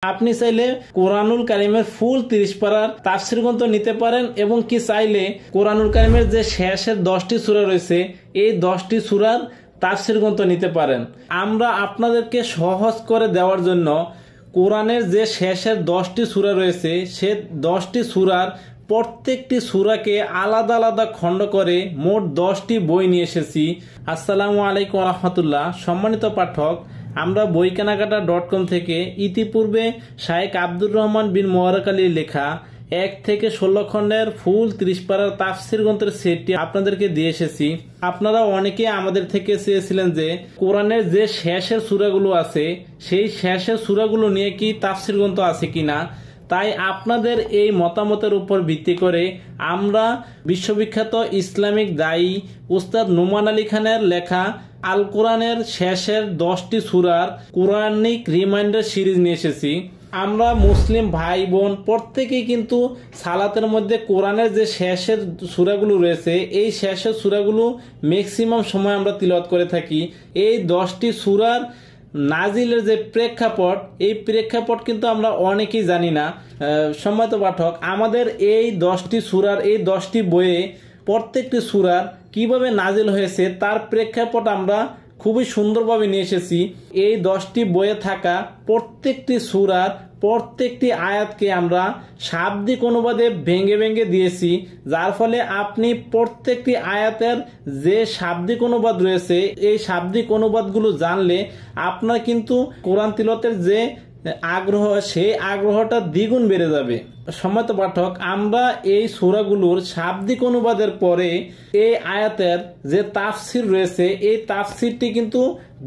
আপনি চাইলে কোরআনুল কারিমের ফুল 30 পারার তাফসীর গ্রন্থ নিতে পারেন, এবং কি চাইলে কোরআনুল কারিমের যে শেষের 10টি সূরা রয়েছে এই 10টি সূরার তাফসীর গ্রন্থ নিতে পারেন। আমরা আপনাদেরকে সহজ করে দেওয়ার জন্য কোরআনের যে শেষের 10টি সূরা রয়েছে সে 10টি সূরার প্রত্যেকটি সূরাকে আলাদা আলাদা খণ্ড করে মোট 10টি বই নিয়ে এসেছি। আসসালামু আলাইকুম রাহমাতুল্লাহ। সম্মানিত পাঠক, আমরা বইকেনাকাটা.com থেকে ইতিপূর্বে শায়েখ আব্দুর রহমান বিন মোবারক আলীর লেখা 1 থেকে 16 খণ্ডের ফুল 30 পারার তাফসীর গ্রন্থের সেটটি আপনাদেরকে দিয়ে এসেছি। আপনারা অনেকে আমাদের থেকে চেয়েছিলেন যে কোরআনের যে শেষের সূরাগুলো আছে সেই শেষের সূরাগুলো নিয়ে কি তাফসীর গ্রন্থ আছে কিনা। তাই আপনাদের এই মতামতের উপর ভিত্তি করে আমরা বিশ্ববিখ্যাত ইসলামিক দায়ী উস্তাদ নোমান আলী খানের লেখা আল কোরআনের শেষের 10টি সূরার কোরআনিক রিমাইন্ডার সিরিজ নিয়ে এসেছি। আমরা মুসলিম ভাই বোন প্রত্যেকেই কিন্তু সালাতের মধ্যে কোরআনের যে শেষের সূরাগুলো রয়েছে এই শেষের সূরাগুলো ম্যাক্সিমাম সময় আমরা তিলাওয়াত করে থাকি। এই 10টি সূরার নাজিলের যে প্রেক্ষাপট এই প্রেক্ষাপট কিন্তু আমরা অনেকেই জানি না। সম্মানিত পাঠক, আমাদের এই 10টি সূরার এই 10টি বইয়ে প্রত্যেকটি সূরার কিভাবে নাজিল হয়েছে তার প্রেক্ষাপট আমরা খুবই সুন্দরভাবে নিয়ে এসেছি। এই 10টি বইয়ে থাকা প্রত্যেকটি সূরার প্রত্যেকটি আয়াতকে আমরা শাব্দিক অনুবাদে ভেঙে ভেঙে দিয়েছি, যার ফলে আপনি প্রত্যেকটি আয়াতের যে শাব্দিক অনুবাদ রয়েছে এই শাব্দিক অনুবাদগুলো জানলে আপনার কিন্তু কোরআন তিলাওয়াতের যে আগ্রহ সেই আগ্রহটা দ্বিগুণ বেড়ে যাবে। সম্মানিত পাঠক, আমরা এই সূরাগুলোর শাব্দিক অনুবাদের পরে এই আয়াতের যে তাফসীর রয়েছে এই তাফসীরটি কিন্তু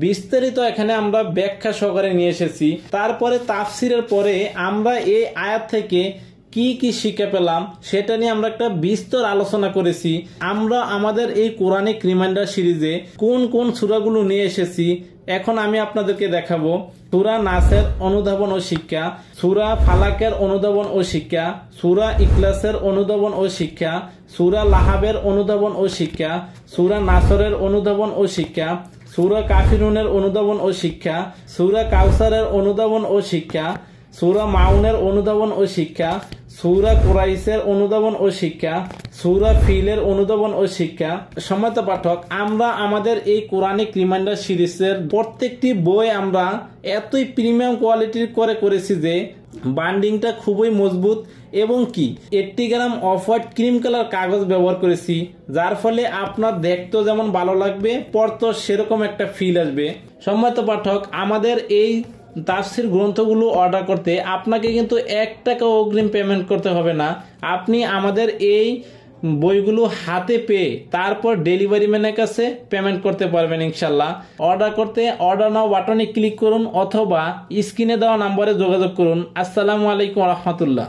বিস্তারিত এখানে আমরা ব্যাখ্যা সহকারে নিয়ে এসেছি। তারপরে তাফসীরের পরে আমরা এই আয়াত থেকে কি কি শিক্ষা পেলাম সেটা নিয়ে আমরা একটা বিস্তর আলোচনা করেছি। আমরা আমাদের এই কোরআনিক রিমাইন্ডার সিরিজে কোন কোন সূরাগুলো নিয়ে এসেছি এখন আমি আপনাদেরকে দেখাবো। সূরা নাসের অনুধাবন ও শিক্ষা, সূরা ফালাকের অনুধাবন ও শিক্ষা, সূরা ইখলাসের অনুধাবন ও শিক্ষা, সূরা লাহাবের অনুধাবন ও শিক্ষা, সূরা নাসরের অনুধাবন ও শিক্ষা, সূরা কাফিরুনের অনুধাবন ও শিক্ষা, সূরা কাউসারের অনুধাবন ও শিক্ষা, সূরা মাউনের অনুধাবন ও শিক্ষা, সূরা কুরাইশের অনুধাবন ও শিক্ষা, সূরা ফিলের অনুধাবন ও শিক্ষা। সম্মানিত পাঠক, আমরা আমাদের এই কোরআনিক রিমাইন্ডার সিরিজের প্রত্যেকটি বই আমরা এতই প্রিমিয়াম কোয়ালিটির করেছি যে বাইন্ডিংটা খুবই মজবুত, এবং কি 80 gram off white cream colour কাগজ ব্যবহার করেছি, যার ফলে আপনার দেখতেও যেমন ভালো লাগবে পড়তেও সেরকম একটা ফিল আসবে। সম্মানিত পাঠক, আমাদের এই তাফসীর গ্রন্থগুলো অর্ডার করতে আপনাকে কিন্তু 1 টাকা অগ্রিম পেমেন্ট করতে হবে না। আপনি আমাদের এই বইগুলো হাতে পেয়ে তারপর ডেলিভারি ম্যানের কাছে পেমেন্ট করতে পারবেন ইনশাল্লাহ। অর্ডার করতে অর্ডার নাও বাটনে ক্লিক করুন অথবা স্ক্রিনে দেওয়া নম্বরে যোগাযোগ করুন। আসসালামু আলাইকুম রাহমাতুল্লাহ।